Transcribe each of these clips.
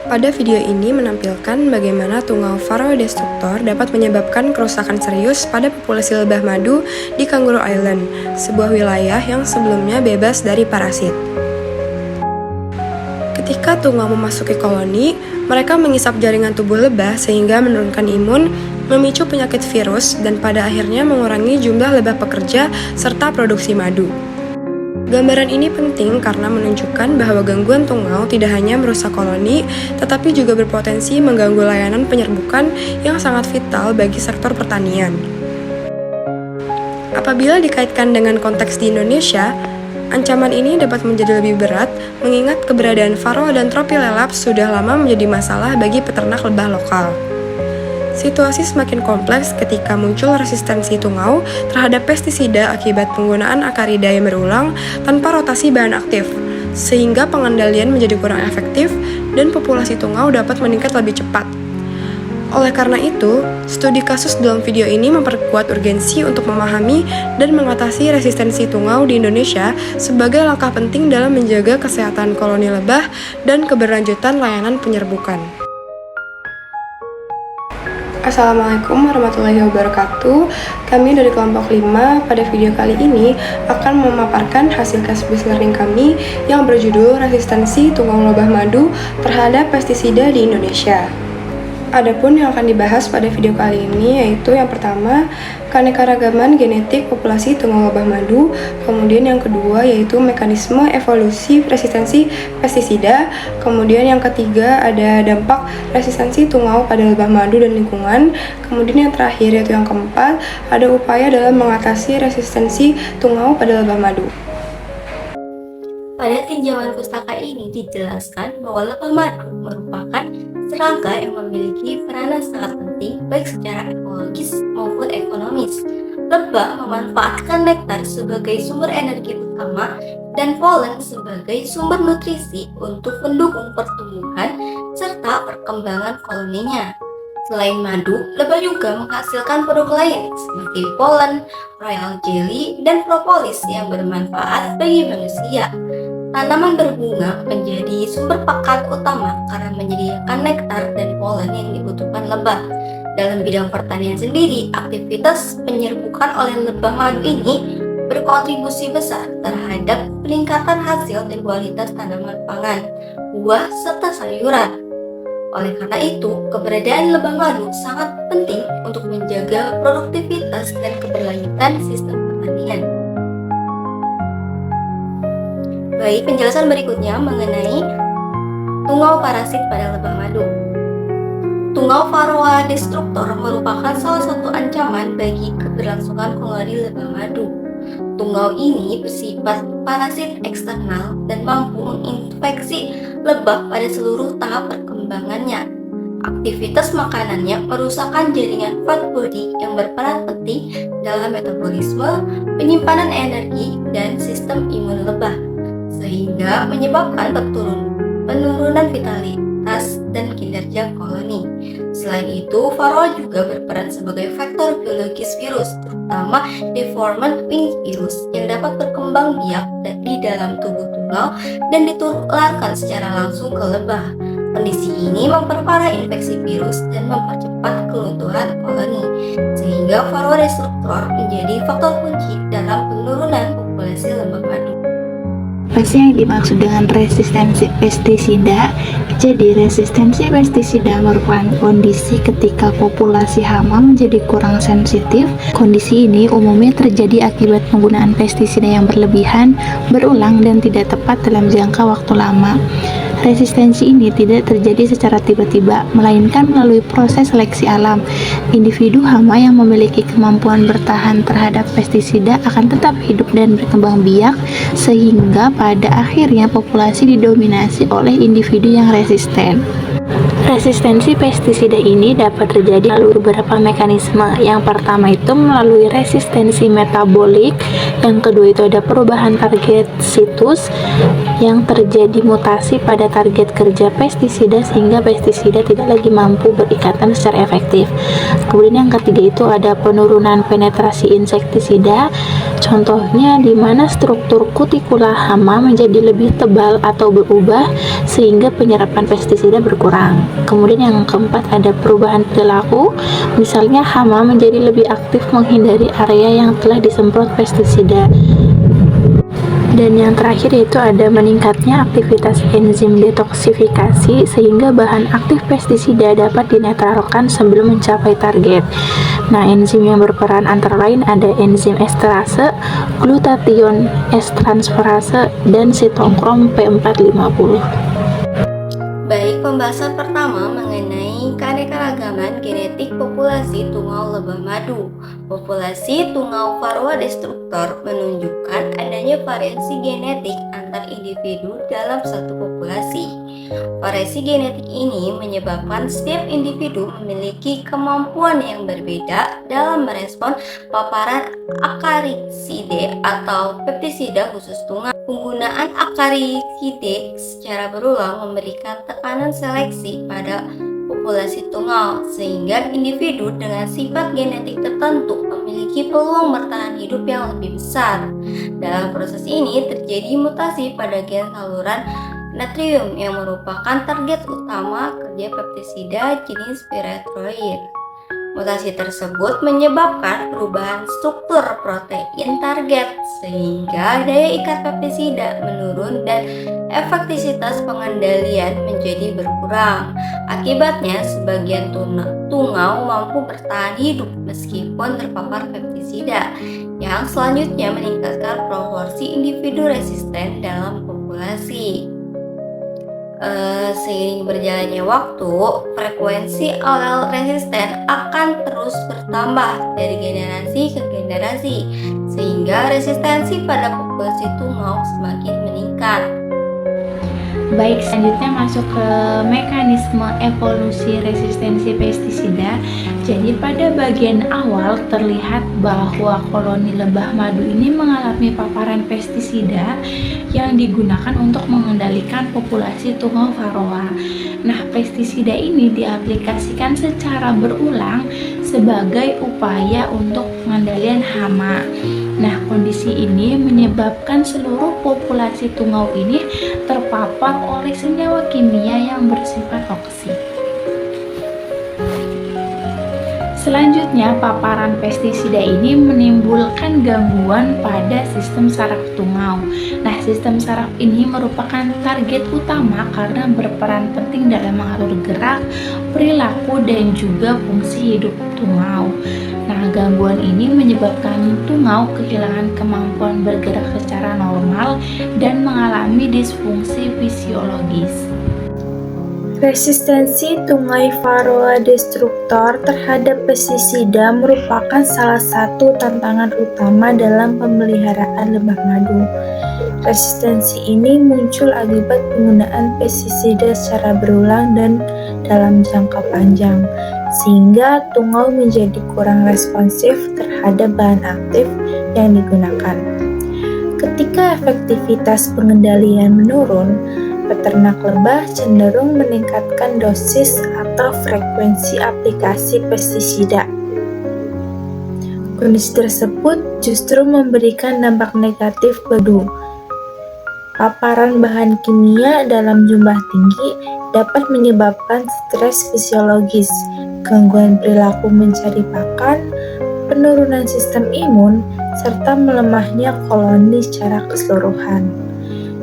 Pada video ini menampilkan bagaimana tungau Varroa destructor dapat menyebabkan kerusakan serius pada populasi lebah madu di Kangaroo Island, sebuah wilayah yang sebelumnya bebas dari parasit. Ketika tungau memasuki koloni, mereka mengisap jaringan tubuh lebah sehingga menurunkan imun, memicu penyakit virus, dan pada akhirnya mengurangi jumlah lebah pekerja serta produksi madu. Gambaran ini penting karena menunjukkan bahwa gangguan tungau tidak hanya merusak koloni, tetapi juga berpotensi mengganggu layanan penyerbukan yang sangat vital bagi sektor pertanian. Apabila dikaitkan dengan konteks di Indonesia, ancaman ini dapat menjadi lebih berat mengingat keberadaan Varroa dan Tropilelaps sudah lama menjadi masalah bagi peternak lebah lokal. Situasi semakin kompleks ketika muncul resistensi tungau terhadap pestisida akibat penggunaan akarida yang berulang tanpa rotasi bahan aktif, sehingga pengendalian menjadi kurang efektif dan populasi tungau dapat meningkat lebih cepat. Oleh karena itu, studi kasus dalam video ini memperkuat urgensi untuk memahami dan mengatasi resistensi tungau di Indonesia sebagai langkah penting dalam menjaga kesehatan koloni lebah dan keberlanjutan layanan penyerbukan. Assalamualaikum warahmatullahi wabarakatuh. Kami dari kelompok 5 pada video kali ini akan memaparkan hasil case based learning kami yang berjudul Resistensi Tungau Lebah Madu terhadap Pestisida di Indonesia. Adapun yang akan dibahas pada video kali ini yaitu yang pertama, keanekaragaman genetik populasi tungau lebah madu, kemudian yang kedua yaitu mekanisme evolusi resistensi pestisida, kemudian yang ketiga ada dampak resistensi tungau pada lebah madu dan lingkungan, kemudian yang terakhir yaitu yang keempat, ada upaya dalam mengatasi resistensi tungau pada lebah madu. Pada tinjauan pustaka ini dijelaskan bahwa lebah madu merupakan serangga yang memiliki peranan sangat penting baik secara ekologis maupun ekonomis. Lebah memanfaatkan nektar sebagai sumber energi utama dan polen sebagai sumber nutrisi untuk mendukung pertumbuhan serta perkembangan koloninya. Selain madu, lebah juga menghasilkan produk lain seperti polen, royal jelly, dan propolis yang bermanfaat bagi manusia. Tanaman berbunga menjadi sumber pakan utama karena menyediakan nektar dan polen yang dibutuhkan lebah. Dalam bidang pertanian sendiri, aktivitas penyerbukan oleh lebah madu ini berkontribusi besar terhadap peningkatan hasil dan kualitas tanaman pangan, buah, serta sayuran. Oleh karena itu, keberadaan lebah madu sangat penting untuk menjaga produktivitas dan keberlanjutan sistem pertanian. Baik, penjelasan berikutnya mengenai tungau parasit pada lebah madu. Tungau Varroa destructor merupakan salah satu ancaman bagi keberlangsungan koloni lebah madu. Tungau ini bersifat parasit eksternal dan mampu menginfeksi lebah pada seluruh tahap perkembangannya. Aktivitas makanannya merusakkan jaringan fat body yang berperan penting dalam metabolisme, penyimpanan energi, dan sistem imun lebah, sehingga menyebabkan penurunan vitalitas dan kinerja koloni. Selain itu, Varroa juga berperan sebagai faktor biologis virus, terutama deformant wing virus yang dapat berkembang biak di dalam tubuh tungau dan ditularkan secara langsung ke lebah. Kondisi ini memperparah infeksi virus dan mempercepat kelumpuhan koloni, sehingga Varroa destructor menjadi faktor kunci dalam penurunan populasi lebah madu. Apa sih yang dimaksud dengan resistensi pestisida? Jadi, resistensi pestisida merupakan kondisi ketika populasi hama menjadi kurang sensitif. Kondisi ini umumnya terjadi akibat penggunaan pestisida yang berlebihan, berulang, dan tidak tepat dalam jangka waktu lama. Resistensi ini tidak terjadi secara tiba-tiba, melainkan melalui proses seleksi alam. Individu hama yang memiliki kemampuan bertahan terhadap pestisida akan tetap hidup dan berkembang biak, sehingga pada akhirnya populasi didominasi oleh individu yang resisten. Resistensi pestisida ini dapat terjadi melalui beberapa mekanisme. Yang pertama itu melalui resistensi metabolik, yang kedua itu ada perubahan target situs yang terjadi mutasi pada target kerja pestisida sehingga pestisida tidak lagi mampu berikatan secara efektif. Kemudian yang ketiga itu ada penurunan penetrasi insektisida. Contohnya di mana struktur kutikula hama menjadi lebih tebal atau berubah sehingga penyerapan pestisida berkurang. Kemudian yang keempat ada perubahan perilaku, misalnya hama menjadi lebih aktif menghindari area yang telah disemprot pestisida. Dan yang terakhir yaitu ada meningkatnya aktivitas enzim detoksifikasi sehingga bahan aktif pestisida dapat dinetralkan sebelum mencapai target. Nah, enzim yang berperan antara lain ada enzim esterase, glutathione S-transferase, dan sitokrom P450. Baik, pembahasan pertama mengenai keanekaragaman genetik populasi tungau lebah madu. Populasi tungau Varroa destructor menunjukkan adanya variasi genetik antar individu dalam satu populasi. Variasi genetik ini menyebabkan setiap individu memiliki kemampuan yang berbeda dalam merespon paparan akariside atau pestisida khusus tungau. Penggunaan akariside secara berulang memberikan tekanan seleksi pada populasi tungau, sehingga individu dengan sifat genetik tertentu memiliki peluang bertahan hidup yang lebih besar. Dalam proses ini terjadi mutasi pada gen saluran natrium yang merupakan target utama kerja pestisida jenis pyrethroid. Mutasi tersebut menyebabkan perubahan struktur protein target sehingga daya ikat pestisida menurun dan efektivitas pengendalian menjadi berkurang. Akibatnya, sebagian tungau mampu bertahan hidup meskipun terpapar pestisida, yang selanjutnya meningkatkan proporsi individu resisten dalam populasi. Seiring berjalannya waktu, frekuensi allel resisten akan terus bertambah dari generasi ke generasi, sehingga resistensi pada populasi tungau semakin meningkat. Baik, selanjutnya masuk ke mekanisme evolusi resistensi pestisida. Jadi pada bagian awal terlihat bahwa koloni lebah madu ini mengalami paparan pestisida yang digunakan untuk mengendalikan populasi tungau Varroa. Nah, pestisida ini diaplikasikan secara berulang sebagai upaya untuk pengendalian hama. Nah, kondisi ini menyebabkan seluruh populasi tungau ini terpapar oleh senyawa kimia yang bersifat toksik. Selanjutnya, paparan pestisida ini menimbulkan gangguan pada sistem saraf tungau. Nah, sistem saraf ini merupakan target utama karena berperan penting dalam mengatur gerak, perilaku, dan juga fungsi hidup tungau. Nah, gangguan ini menyebabkan tungau kehilangan kemampuan bergerak secara normal dan mengalami disfungsi fisiologis. Resistensi tungau Varroa destructor terhadap pestisida merupakan salah satu tantangan utama dalam pemeliharaan lebah madu. Resistensi ini muncul akibat penggunaan pestisida secara berulang dan dalam jangka panjang, sehingga tungau menjadi kurang responsif terhadap bahan aktif yang digunakan. Ketika efektivitas pengendalian menurun, peternak lebah cenderung meningkatkan dosis atau frekuensi aplikasi pestisida. Kondisi tersebut justru memberikan dampak negatif madu. Paparan bahan kimia dalam jumlah tinggi dapat menyebabkan stres fisiologis, gangguan perilaku mencari pakan, penurunan sistem imun, serta melemahnya koloni secara keseluruhan.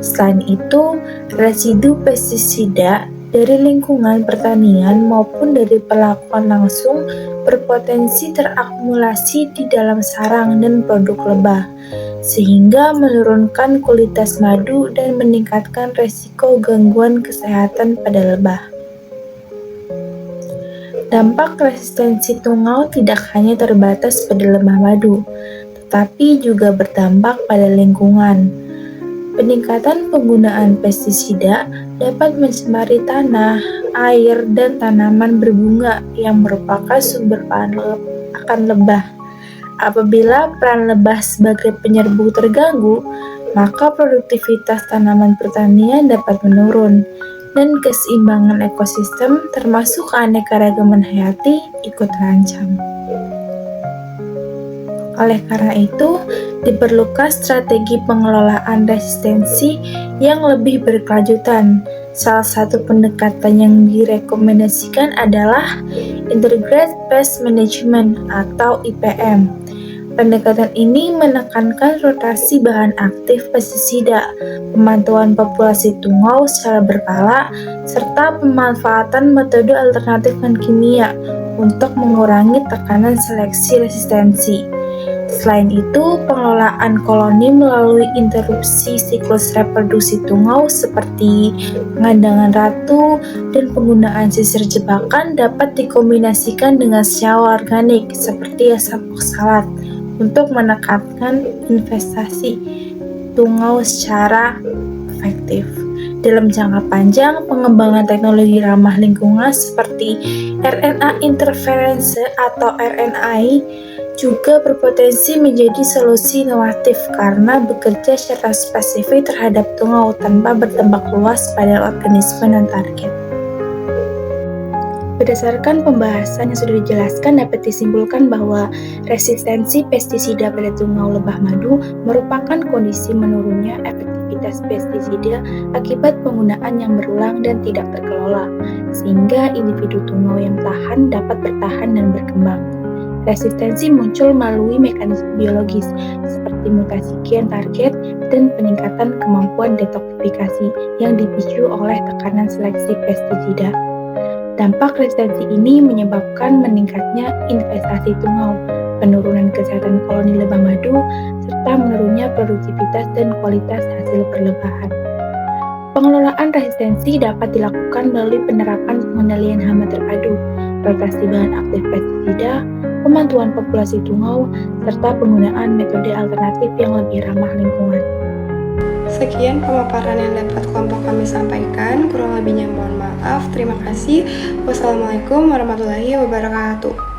Selain itu, residu pestisida dari lingkungan pertanian maupun dari perlakuan langsung berpotensi terakumulasi di dalam sarang dan produk lebah, sehingga menurunkan kualitas madu dan meningkatkan resiko gangguan kesehatan pada lebah. Dampak resistensi tungau tidak hanya terbatas pada lebah madu, tetapi juga berdampak pada lingkungan. Peningkatan penggunaan pestisida dapat mencemari tanah, air, dan tanaman berbunga yang merupakan sumber pakan lebah. Apabila peran lebah sebagai penyerbu terganggu, maka produktivitas tanaman pertanian dapat menurun, dan keseimbangan ekosistem termasuk keanekaragaman hayati ikut terancam. Oleh karena itu, diperlukan strategi pengelolaan resistensi yang lebih berkelanjutan. Salah satu pendekatan yang direkomendasikan adalah Integrated Pest Management atau IPM. Pendekatan ini menekankan rotasi bahan aktif pestisida, pemantauan populasi tungau secara berkala, serta pemanfaatan metode alternatif non-kimia untuk mengurangi tekanan seleksi resistensi. Selain itu, pengelolaan koloni melalui interupsi siklus reproduksi tungau seperti pengandangan ratu dan penggunaan sisir jebakan dapat dikombinasikan dengan senyawa organik seperti asam oksalat untuk menekankan investasi tungau secara efektif. Dalam jangka panjang, pengembangan teknologi ramah lingkungan seperti RNA interference atau RNAi juga berpotensi menjadi solusi inovatif karena bekerja secara spesifik terhadap tungau tanpa berdampak luas pada organisme non-target. Berdasarkan pembahasan yang sudah dijelaskan, dapat disimpulkan bahwa resistensi pestisida pada tungau lebah madu merupakan kondisi menurunnya efektivitas pestisida akibat penggunaan yang berulang dan tidak terkelola, sehingga individu tungau yang tahan dapat bertahan dan berkembang. Resistensi muncul melalui mekanisme biologis seperti mutasi gen target dan peningkatan kemampuan detoksifikasi yang dipicu oleh tekanan seleksi pestisida. Dampak resistensi ini menyebabkan meningkatnya investasi tungau, penurunan kesehatan koloni lebah madu, serta menurunnya produktivitas dan kualitas hasil perlebahan. Pengelolaan resistensi dapat dilakukan melalui penerapan pengendalian hama terpadu, rotasi bahan aktif pestisida, pemantauan populasi tungau, serta penggunaan metode alternatif yang lebih ramah lingkungan. Sekian pemaparan yang dapat kelompok kami sampaikan, kurang lebihnya mohon maaf. Terima kasih. Wassalamualaikum warahmatullahi wabarakatuh.